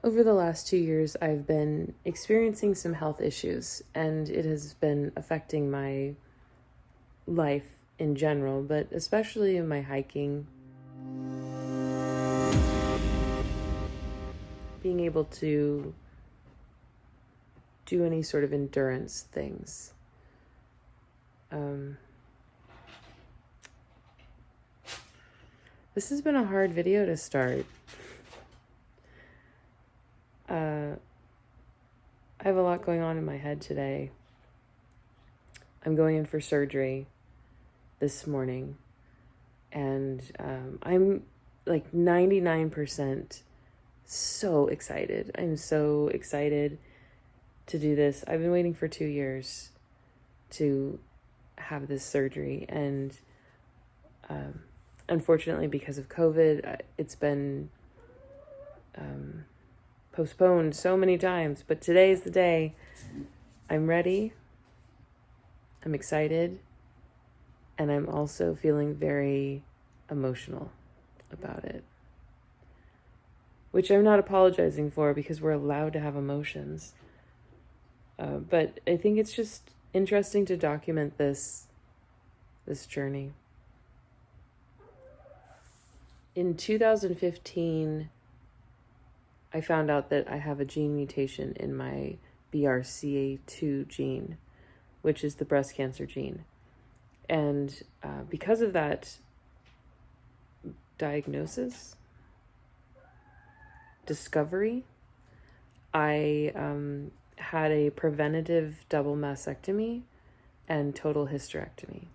Over the last 2 years, I've been experiencing some health issues, and it has been affecting my life in general, but especially in my hiking. Being able to do any sort of endurance things. This has been a hard video to start. I have a lot going on in my head today. I'm going in for surgery this morning, and I'm like 99% so excited. I'm so excited to do this. I've been waiting for 2 years to have this surgery, and unfortunately, because of COVID, it's been postponed so many times, but today's the day. I'm ready, I'm excited, and I'm also feeling very emotional about it, which I'm not apologizing for because we're allowed to have emotions. But I think it's just interesting to document this journey. In 2015, I found out that I have a gene mutation in my BRCA2 gene, which is the breast cancer gene. And because of that discovery, I had a preventative double mastectomy and total hysterectomy.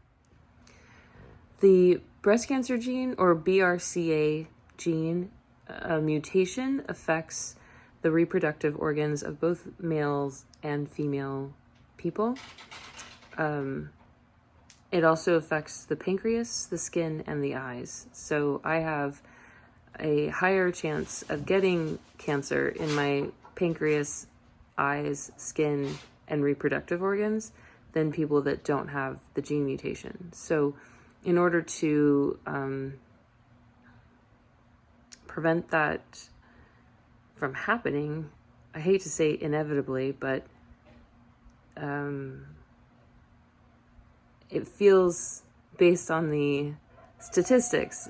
The breast cancer gene, or BRCA gene, a mutation affects the reproductive organs of both males and female people. It also affects the pancreas, the skin, and the eyes. So I have a higher chance of getting cancer in my pancreas, eyes, skin, and reproductive organs than people that don't have the gene mutation. So in order to prevent that from happening, I hate to say inevitably, but it feels, based on the statistics,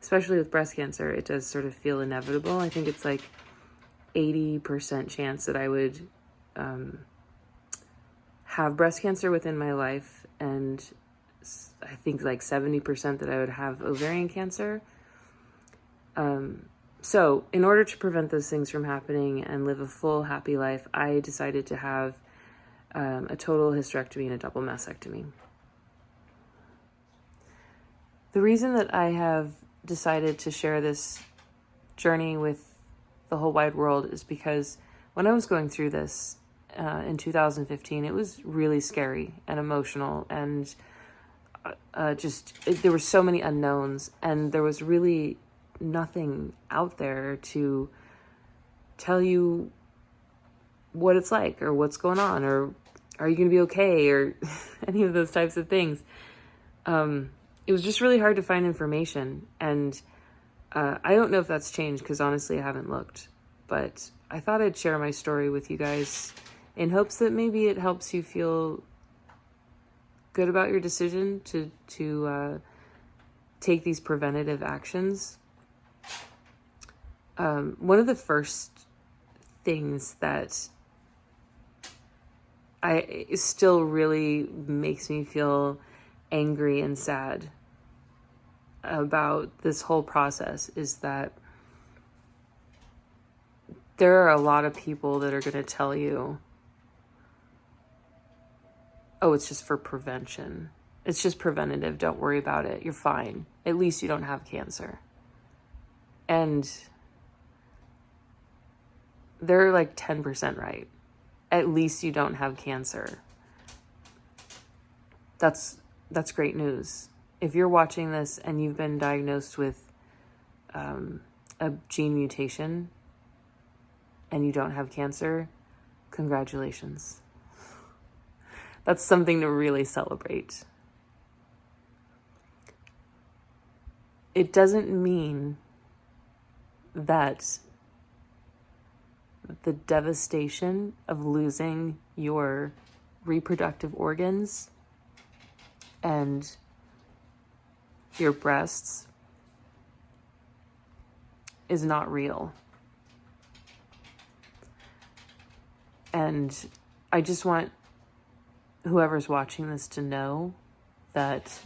especially with breast cancer, it does sort of feel inevitable. I think it's like 80% chance that I would have breast cancer within my life, and I think like 70% that I would have ovarian cancer. So in order to prevent those things from happening and live a full, happy life, I decided to have a total hysterectomy and a double mastectomy. The reason that I have decided to share this journey with the whole wide world is because when I was going through this in 2015, it was really scary and emotional, and there were so many unknowns, and there was really nothing out there to tell you what it's like or what's going on or are you going to be okay or any of those types of things. It was just really hard to find information, and I don't know if that's changed because honestly I haven't looked, but I thought I'd share my story with you guys in hopes that maybe it helps you feel good about your decision to take these preventative actions. One of the first things that it still really makes me feel angry and sad about this whole process is that there are a lot of people that are going to tell you, oh, it's just for prevention. It's just preventative. Don't worry about it. You're fine. At least you don't have cancer. And they're like 10% right. At least you don't have cancer. That's great news. If you're watching this and you've been diagnosed with a gene mutation and you don't have cancer, congratulations. That's something to really celebrate. It doesn't mean that the devastation of losing your reproductive organs and your breasts is not real. And I just want whoever's watching this to know that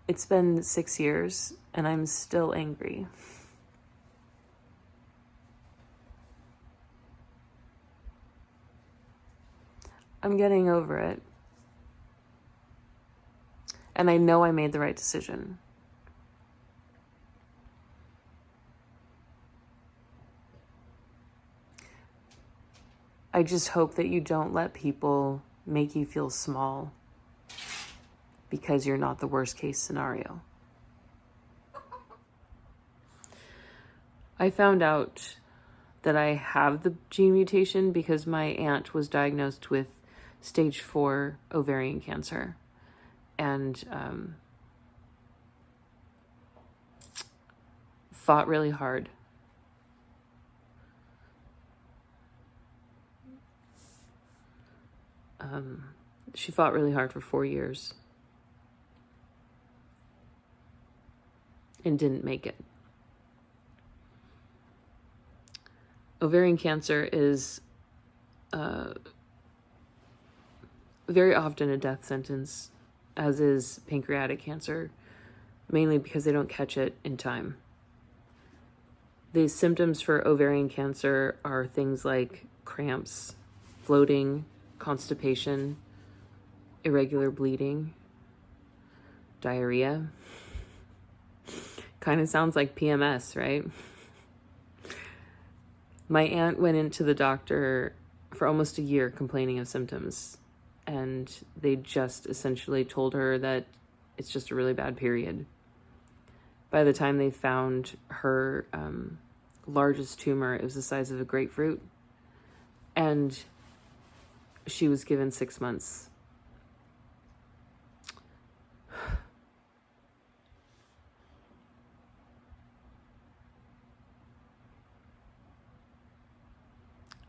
it's been 6 years and I'm still angry. I'm getting over it. And I know I made the right decision. I just hope that you don't let people make you feel small because you're not the worst case scenario. I found out that I have the gene mutation because my aunt was diagnosed with stage 4 ovarian cancer. And fought really hard. She fought really hard for 4 years and didn't make it. Ovarian cancer is very often a death sentence, as is pancreatic cancer, mainly because they don't catch it in time. The symptoms for ovarian cancer are things like cramps, bloating, constipation, irregular bleeding, diarrhea. Kind of sounds like PMS, right? My aunt went into the doctor for almost a year complaining of symptoms, and they just essentially told her that it's just a really bad period. By the time they found her largest tumor, it was the size of a grapefruit, and she was given 6 months.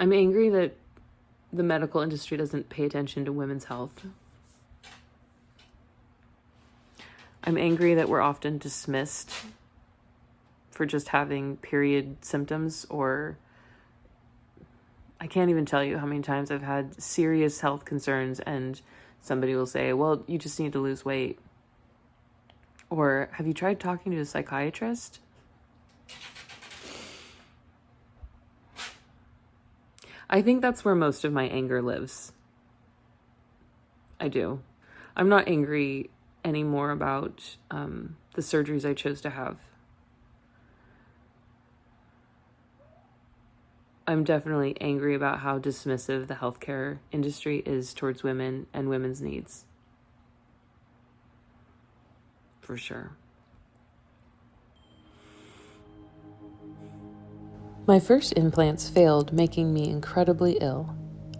I'm angry that the medical industry doesn't pay attention to women's health. I'm angry that we're often dismissed for just having period symptoms, or I can't even tell you how many times I've had serious health concerns and somebody will say, well, you just need to lose weight. Or, have you tried talking to a psychiatrist? I think that's where most of my anger lives. I do. I'm not angry anymore about the surgeries I chose to have. I'm definitely angry about how dismissive the healthcare industry is towards women and women's needs. For sure. My first implants failed, making me incredibly ill.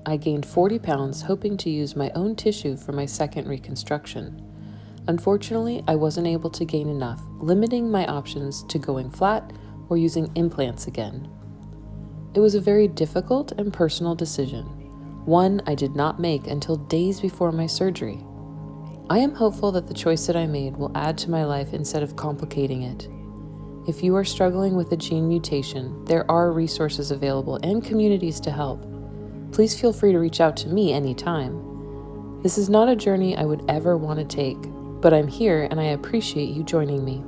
I gained 40 pounds, hoping to use my own tissue for my second reconstruction. Unfortunately, I wasn't able to gain enough, limiting my options to going flat or using implants again. It was a very difficult and personal decision, one I did not make until days before my surgery. I am hopeful that the choice that I made will add to my life instead of complicating it. If you are struggling with a gene mutation, there are resources available and communities to help. Please feel free to reach out to me anytime. This is not a journey I would ever want to take, but I'm here and I appreciate you joining me.